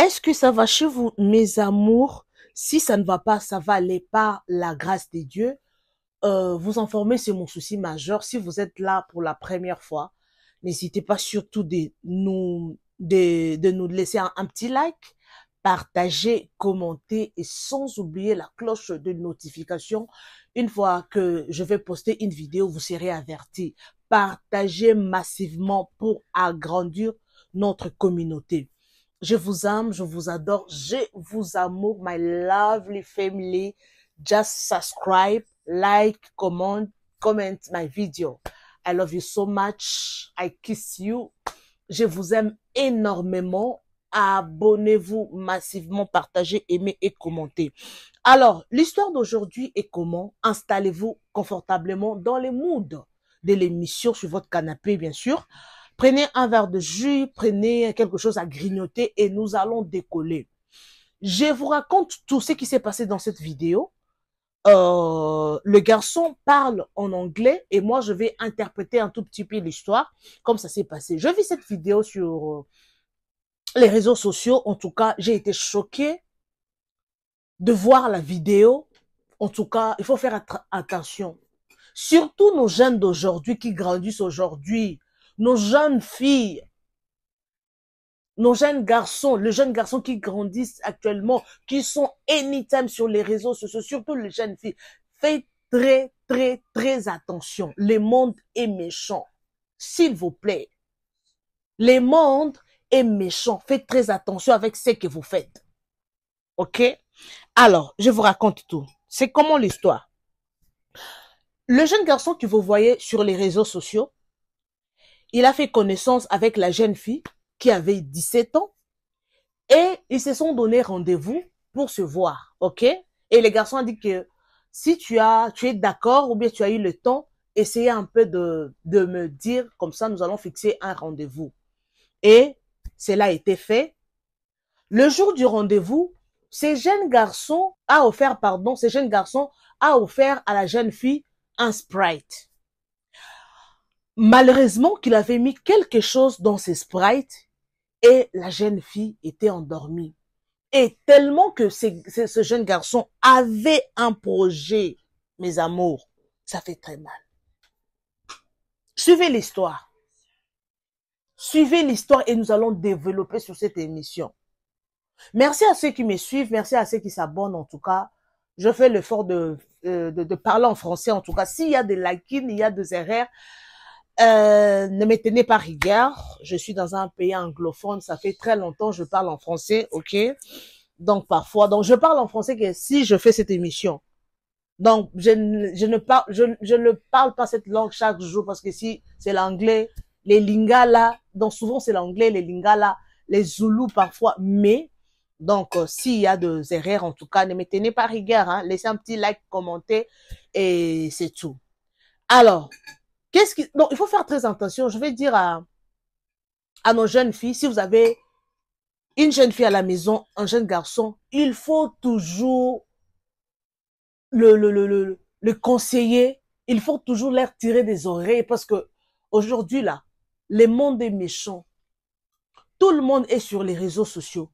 Est-ce que ça va chez vous, mes amours? Si ça ne va pas, ça va aller par la grâce de Dieu. Vous informer, c'est mon souci majeur. Si vous êtes là pour la première fois, n'hésitez pas surtout de nous laisser un petit like, partager, commenter et sans oublier la cloche de notification. Une fois que je vais poster une vidéo, vous serez avertis. Partagez massivement pour agrandir notre communauté. Je vous aime, je vous adore, je vous amour, my lovely family. Just subscribe, like, comment my video. I love you so much. I kiss you. Je vous aime énormément. Abonnez-vous massivement, partagez, aimez et commentez. Alors, l'histoire d'aujourd'hui est comment? Installez-vous confortablement dans les moods de l'émission sur votre canapé, bien sûr. Prenez un verre de jus, prenez quelque chose à grignoter et nous allons décoller. Je vous raconte tout ce qui s'est passé dans cette vidéo. Le garçon parle en anglais et moi je vais interpréter un tout petit peu l'histoire comme ça s'est passé. Je vis cette vidéo sur les réseaux sociaux. En tout cas, j'ai été choquée de voir la vidéo. En tout cas, il faut faire attention. Surtout nos jeunes d'aujourd'hui qui grandissent aujourd'hui. Nos jeunes filles, nos jeunes garçons, les jeunes garçons qui grandissent actuellement, qui sont anytime sur les réseaux sociaux, surtout les jeunes filles. Faites très, très, très attention. Le monde est méchant. S'il vous plaît. Le monde est méchant. Faites très attention avec ce que vous faites. OK? Alors, je vous raconte tout. C'est comment l'histoire? Le jeune garçon que vous voyez sur les réseaux sociaux, il a fait connaissance avec la jeune fille qui avait 17 ans et ils se sont donné rendez-vous pour se voir, ok? Et le garçon a dit que si tu es d'accord ou bien tu as eu le temps, essayez un peu de me dire, comme ça nous allons fixer un rendez-vous. Et cela a été fait. Le jour du rendez-vous, ce jeune garçon a offert à la jeune fille un Sprite. Malheureusement qu'il avait mis quelque chose dans ses sprites et la jeune fille était endormie. Et tellement que ce jeune garçon avait un projet, mes amours, ça fait très mal. Suivez l'histoire. Suivez l'histoire et nous allons développer sur cette émission. Merci à ceux qui me suivent, merci à ceux qui s'abonnent en tout cas. Je fais l'effort de parler en français en tout cas. S'il y a des lacunes, il y a des erreurs, ne me tenez pas rigueur. Je suis dans un pays anglophone, ça fait très longtemps que je parle en français, ok? Donc parfois, je parle en français que si je fais cette émission. Donc je ne parle pas cette langue chaque jour parce que si c'est l'anglais, les lingala, donc souvent c'est l'anglais, les lingala, les zoulous parfois, mais donc s'il y a des erreurs en tout cas, ne me tenez pas rigueur, hein? Laissez un petit like, commentez et c'est tout. Alors, donc, il faut faire très attention. Je vais dire à nos jeunes filles, si vous avez une jeune fille à la maison, un jeune garçon, il faut toujours le conseiller. Il faut toujours leur tirer des oreilles parce que aujourd'hui, là, le monde est méchant. Tout le monde est sur les réseaux sociaux.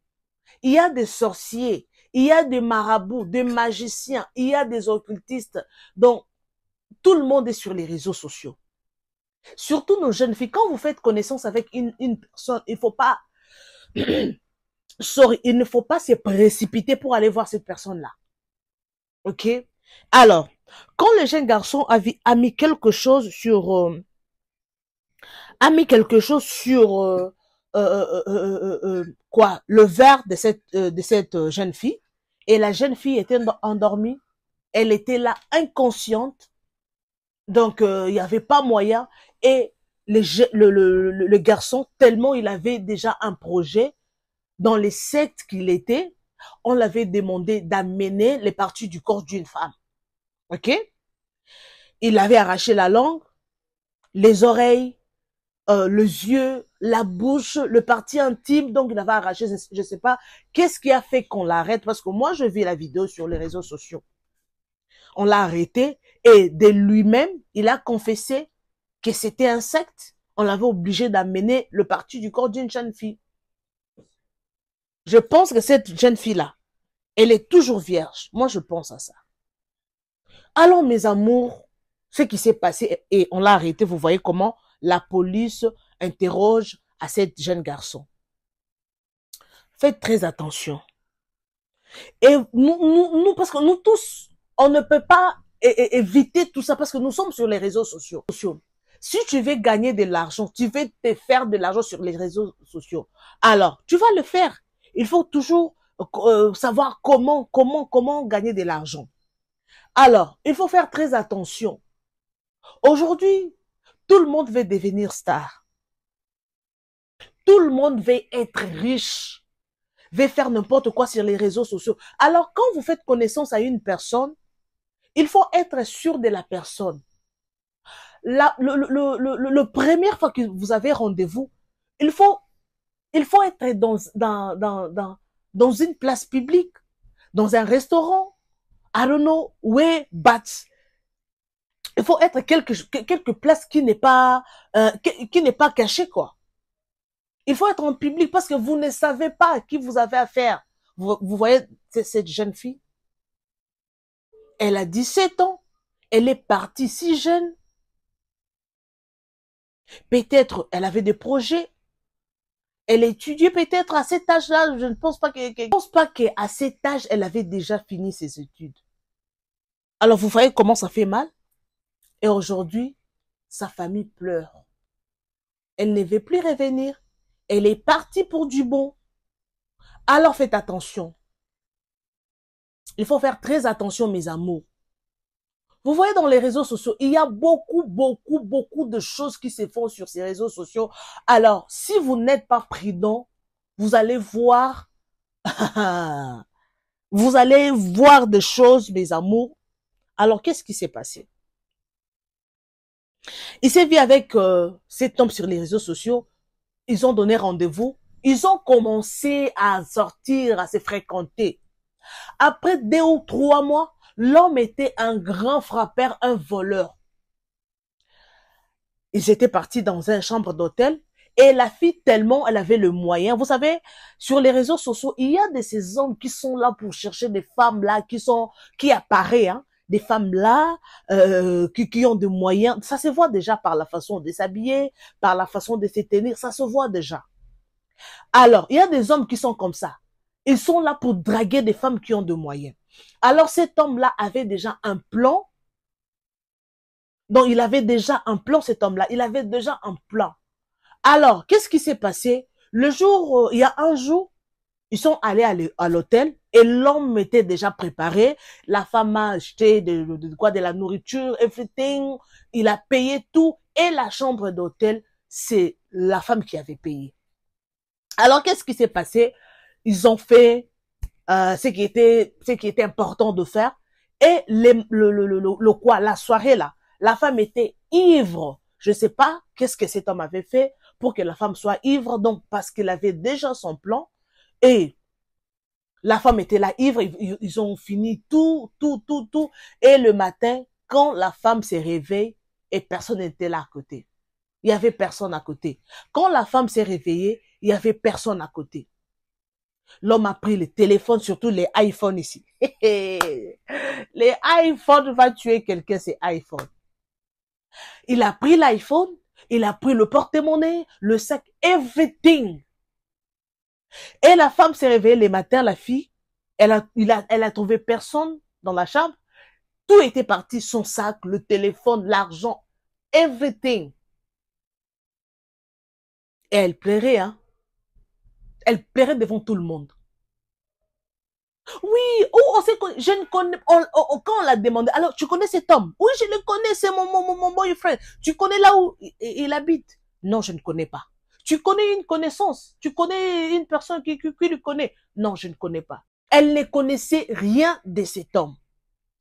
Il y a des sorciers, il y a des marabouts, des magiciens, il y a des occultistes. Donc, tout le monde est sur les réseaux sociaux. Surtout nos jeunes filles, quand vous faites connaissance avec une personne, il ne faut pas se précipiter pour aller voir cette personne-là. Ok? Alors, quand le jeune garçon a mis quelque chose sur, le verre de cette jeune fille, et la jeune fille était endormie, elle était là inconsciente, donc il n'y avait pas moyen. Et le garçon, tellement il avait déjà un projet, dans les sectes qu'il était, on l'avait demandé d'amener les parties du corps d'une femme. Ok? Il avait arraché la langue, les oreilles, les yeux, la bouche, le parti intime, donc il avait arraché, je ne sais pas, qu'est-ce qui a fait qu'on l'arrête, parce que moi je vis la vidéo sur les réseaux sociaux. On l'a arrêté et de lui-même, il a confessé que c'était un secte. On l'avait obligé d'amener le parti du corps d'une jeune fille. Je pense que cette jeune fille-là, elle est toujours vierge. Moi, je pense à ça. Alors, mes amours, ce qui s'est passé, et on l'a arrêté, vous voyez comment la police interroge à cette jeune garçon. Faites très attention. Et nous, parce que nous tous, on ne peut pas éviter tout ça parce que nous sommes sur les réseaux sociaux. Si tu veux gagner de l'argent, tu veux te faire de l'argent sur les réseaux sociaux, alors tu vas le faire. Il faut toujours savoir comment gagner de l'argent. Alors, il faut faire très attention. Aujourd'hui, tout le monde veut devenir star. Tout le monde veut être riche, veut faire n'importe quoi sur les réseaux sociaux. Alors, quand vous faites connaissance à une personne, il faut être sûr de la personne. Le première fois que vous avez rendez-vous, il faut être dans une place publique, dans un restaurant. I don't know where, but il faut être quelque place qui n'est pas qui n'est pas caché, quoi. Il faut être en public parce que vous ne savez pas à qui vous avez affaire. Vous voyez cette jeune fille, elle a 17 ans, elle est partie si jeune. Peut-être elle avait des projets. Elle étudiait peut-être à cet âge-là. Je ne pense pas qu'à cet âge, elle avait déjà fini ses études. Alors, vous voyez comment ça fait mal? Et aujourd'hui, sa famille pleure. Elle ne veut plus revenir. Elle est partie pour du bon. Alors, faites attention. Il faut faire très attention, mes amours. Vous voyez dans les réseaux sociaux, il y a beaucoup de choses qui se font sur ces réseaux sociaux. Alors, si vous n'êtes pas prudent, vous allez voir, vous allez voir des choses, mes amours. Alors, qu'est-ce qui s'est passé? Il s'est vu avec cet homme sur les réseaux sociaux. Ils ont donné rendez-vous. Ils ont commencé à sortir, à se fréquenter. Après 2 ou 3 mois, l'homme était un grand frappeur, un voleur. Ils étaient partis dans une chambre d'hôtel et la fille, tellement elle avait le moyen. Vous savez, sur les réseaux sociaux, il y a de ces hommes qui sont là pour chercher des femmes là, qui apparaissent, hein, des femmes là, qui ont des moyens. Ça se voit déjà par la façon de s'habiller, par la façon de se tenir, ça se voit déjà. Alors, il y a des hommes qui sont comme ça. Ils sont là pour draguer des femmes qui ont des moyens. Alors, cet homme-là avait déjà un plan. Donc, il avait déjà un plan, cet homme-là. Il avait déjà un plan. Alors, qu'est-ce qui s'est passé? Le jour, il y a un jour, ils sont allés à l'hôtel et l'homme était déjà préparé. La femme a acheté de la nourriture, everything. Il a payé tout et la chambre d'hôtel, c'est la femme qui avait payé. Alors, qu'est-ce qui s'est passé? Ils ont fait ce qui était important de faire. Et la soirée là, la femme était ivre. Je ne sais pas qu'est-ce que cet homme avait fait pour que la femme soit ivre. Donc, parce qu'il avait déjà son plan. Et la femme était là ivre. Ils ont fini tout. Et le matin, quand la femme s'est réveillée, et personne n'était là à côté. Il y avait personne à côté. Quand la femme s'est réveillée, il y avait personne à côté. L'homme a pris le téléphone, surtout les iPhones ici. Les iPhones vont tuer quelqu'un, c'est iPhone. Il a pris l'iPhone, il a pris le porte-monnaie, le sac, everything. Et la femme s'est réveillée le matin, la fille, elle a trouvé personne dans la chambre. Tout était parti, son sac, le téléphone, l'argent, everything. Et elle pleurait, hein. Elle pleurait devant tout le monde. Oui, oh, je ne connais, quand on l'a demandé, alors tu connais cet homme? Oui, je le connais, c'est mon boyfriend. Tu connais là où il habite? Non, je ne connais pas. Tu connais une connaissance? Tu connais une personne qui le connaît? Non, je ne connais pas. Elle ne connaissait rien de cet homme.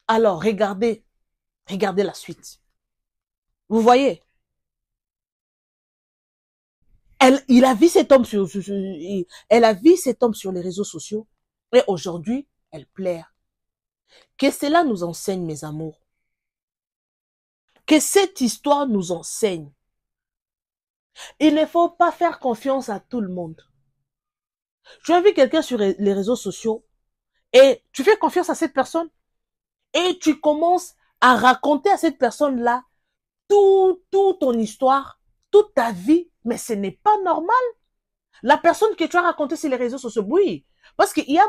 Alors, regardez la suite. Vous voyez? Elle a vu cet homme elle a vu cet homme sur les réseaux sociaux et aujourd'hui, elle pleure. Que cela nous enseigne, mes amours. Que cette histoire nous enseigne. Il ne faut pas faire confiance à tout le monde. Tu invites quelqu'un sur les réseaux sociaux et tu fais confiance à cette personne et tu commences à raconter à cette personne-là toute ton histoire, toute ta vie, mais ce n'est pas normal. La personne que tu as racontée sur les réseaux sociaux, oui, parce qu'il y a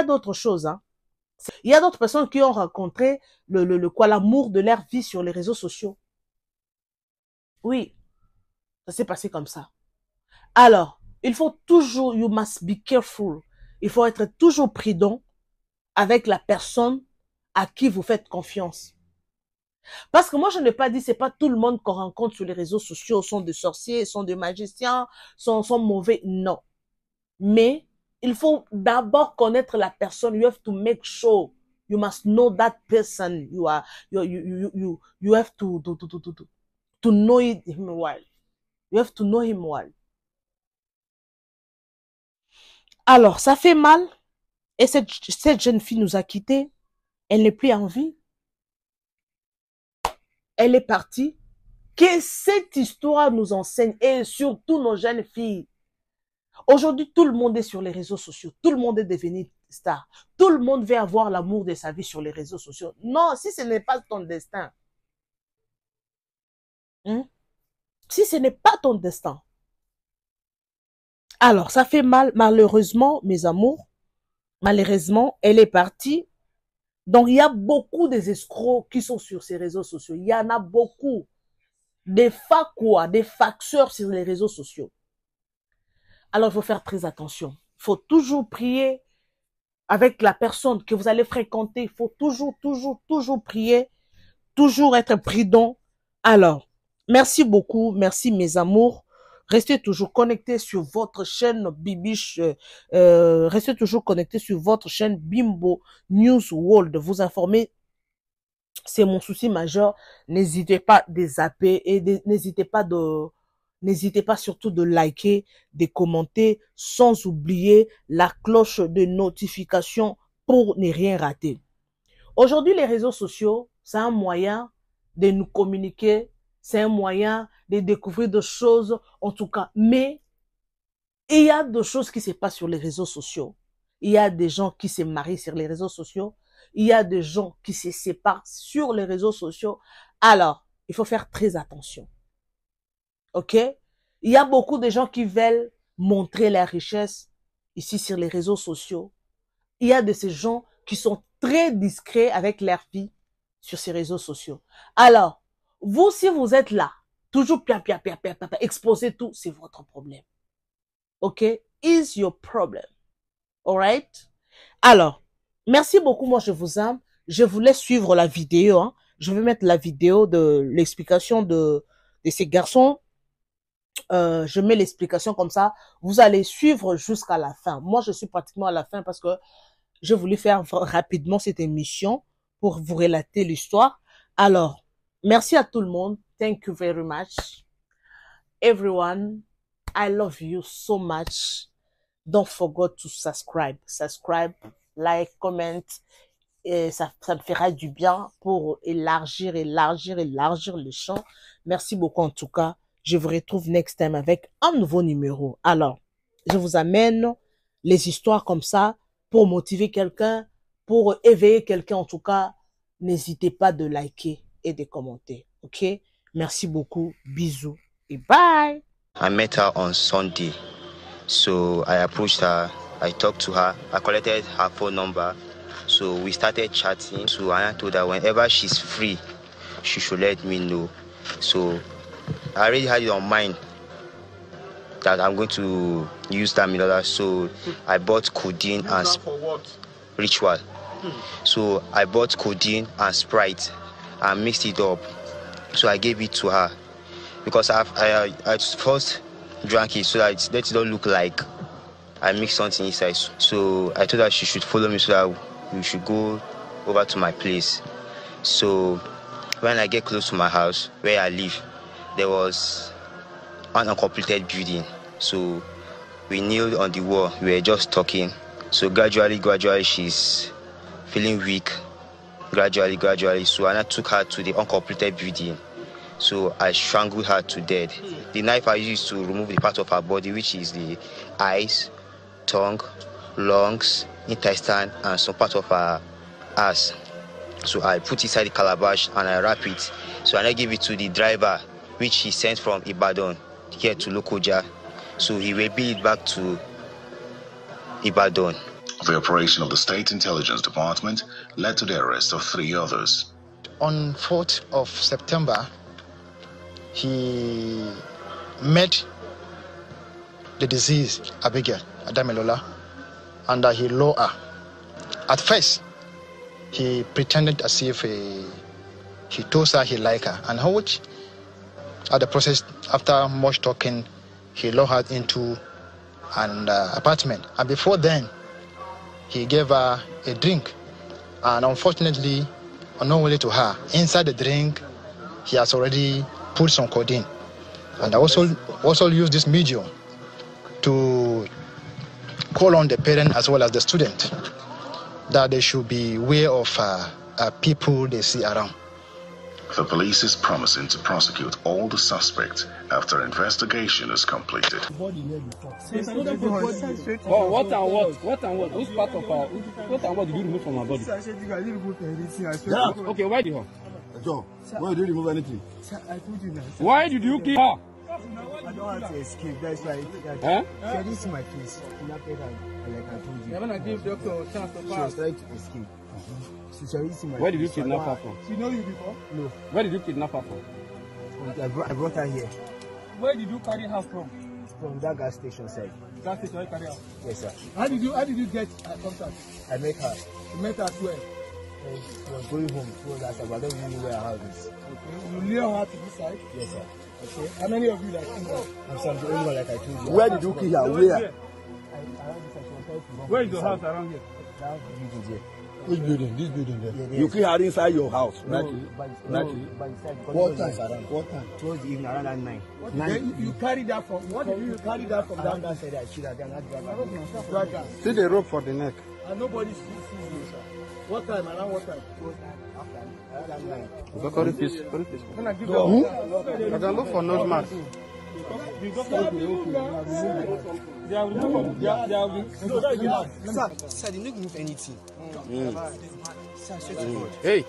d'autres choses, hein. Il y a d'autres personnes qui ont rencontré l'amour de leur vie sur les réseaux sociaux. Oui, ça s'est passé comme ça. Alors, il faut toujours, you must be careful. Il faut être toujours prudent avec la personne à qui vous faites confiance. Parce que moi, je n'ai pas dit, c'est pas tout le monde qu'on rencontre sur les réseaux sociaux sont des sorciers, sont des magiciens, sont mauvais. Non. Mais, il faut d'abord connaître la personne. You have to make sure. You must know that person. You have to know him well. You have to know him well. Alors, ça fait mal. Et cette jeune fille nous a quittés. Elle n'est plus en vie. Elle est partie. Que cette histoire nous enseigne, et surtout nos jeunes filles. Aujourd'hui, tout le monde est sur les réseaux sociaux. Tout le monde est devenu star. Tout le monde veut avoir l'amour de sa vie sur les réseaux sociaux. Non, si ce n'est pas ton destin. Si ce n'est pas ton destin. Alors, ça fait mal. Malheureusement, mes amours, malheureusement, elle est partie. Donc, il y a beaucoup des escrocs qui sont sur ces réseaux sociaux. Il y en a beaucoup. Des facteurs sur les réseaux sociaux. Alors, il faut faire très attention. Il faut toujours prier avec la personne que vous allez fréquenter. Il faut toujours prier. Toujours être prudent. Alors, merci beaucoup. Merci, mes amours. Restez toujours connectés sur votre chaîne Bibiche. Restez toujours connectés sur votre chaîne Bimbo News World. Vous informer, c'est mon souci majeur. N'hésitez pas de zapper et n'hésitez pas surtout de liker, de commenter, sans oublier la cloche de notification pour ne rien rater. Aujourd'hui, les réseaux sociaux, c'est un moyen de nous communiquer, c'est un moyen de découvrir des choses, en tout cas. Mais il y a des choses qui se passent sur les réseaux sociaux. Il y a des gens qui se marient sur les réseaux sociaux. Il y a des gens qui se séparent sur les réseaux sociaux. Alors, il faut faire très attention. OK? Il y a beaucoup de gens qui veulent montrer leur richesse ici sur les réseaux sociaux. Il y a de ces gens qui sont très discrets avec leur vie sur ces réseaux sociaux. Alors, vous, si vous êtes là, toujours exposez tout, c'est votre problème. OK? Is your problem. Alright? Alors, merci beaucoup, moi je vous aime. Je vous laisse suivre la vidéo. Hein. Je vais mettre la vidéo de l'explication de ces garçons. Je mets l'explication comme ça. Vous allez suivre jusqu'à la fin. Moi, je suis pratiquement à la fin parce que je voulais faire rapidement cette émission pour vous relater l'histoire. Alors, merci à tout le monde. Thank you very much. Everyone, I love you so much. Don't forget to subscribe. Subscribe, like, comment. Et ça me fera du bien pour élargir le champ. Merci beaucoup en tout cas. Je vous retrouve next time avec un nouveau numéro. Alors, je vous amène les histoires comme ça pour motiver quelqu'un, pour éveiller quelqu'un en tout cas. N'hésitez pas de liker et de commenter. OK? Merci beaucoup. Bisous et bye. I met her on Sunday. So I approached her. I talked to her. I collected her phone number. So we started chatting. So I told her whenever she's free, she should let me know. So I already had it on mind that I'm going to use that $1,000,000. So I bought codeine and ritual. So I bought codeine and Sprite and mixed it up. So I gave it to her because I first drank it so that it don't look like I mixed something inside. So I told her she should follow me so that we should go over to my place. So when I get close to my house where I live, there was an uncompleted building. So we kneeled on the wall. We were just talking. So gradually, she's feeling weak. Gradually. So I took her to the uncompleted building. So I strangled her to death. The knife I used to remove the part of her body, which is the eyes, tongue, lungs, intestine, and some part of her ass. So I put inside the calabash and I wrap it. So I give it to the driver, which he sent from Ibadan here to Lokoja. So he will bring it back to Ibadan. The operation of the State Intelligence Department led to the arrest of 3 others. On 4th of September, he met the deceased Abigail Adamelola and he lured her. At first, he pretended as if he told her he liked her, and which, at the process, after much talking, he lured her into an apartment. And before then, he gave her a drink, and unfortunately, unknowingly to her, inside the drink, he has already put some codeine. And I also used this medium to call on the parent as well as the student that they should be aware of people they see around. The police is promising to prosecute all the suspects after investigation is completed. Oh, what and what? What and what? Which part of our... What and what did you remove from our body? I said you can remove anything. Okay, why did you? Joe, why did you remove anything? Sir, I told you now. Why did you kill her? I don't want to escape. That's why. She didn't see my face. Like I told you. You're give doctor a chance to pass. She was trying to escape. She didn't see my face. Where did you kidnap her from? She know you before? No. Where did you kidnap her from? I brought her here. Where did you carry her from? From that gas station side. Gas station you carry her? Yes, sir. How did you get her contact? I met her. You met her where? She was going home. She was outside, but I don't really know where her house is. Okay. You lure her to this side? Yes, sir. Okay. How many of you like in there? I'm sorry, the only one like I told you. Where did you kill her? Where? Where is your house around here? That building there. Which building? This building there. Yeah, you kill her inside your house, right? By the side. What time? What time? Towards the evening, around 9. Then you carry that from. What did you carry that from down that side? I shoot her down. Drag her. See the rope for the neck. And nobody sees you, sir. What time? Around what time? Around 9. Go call the fish. I can look for nose mask. Sir, they didn't move anything. Hey.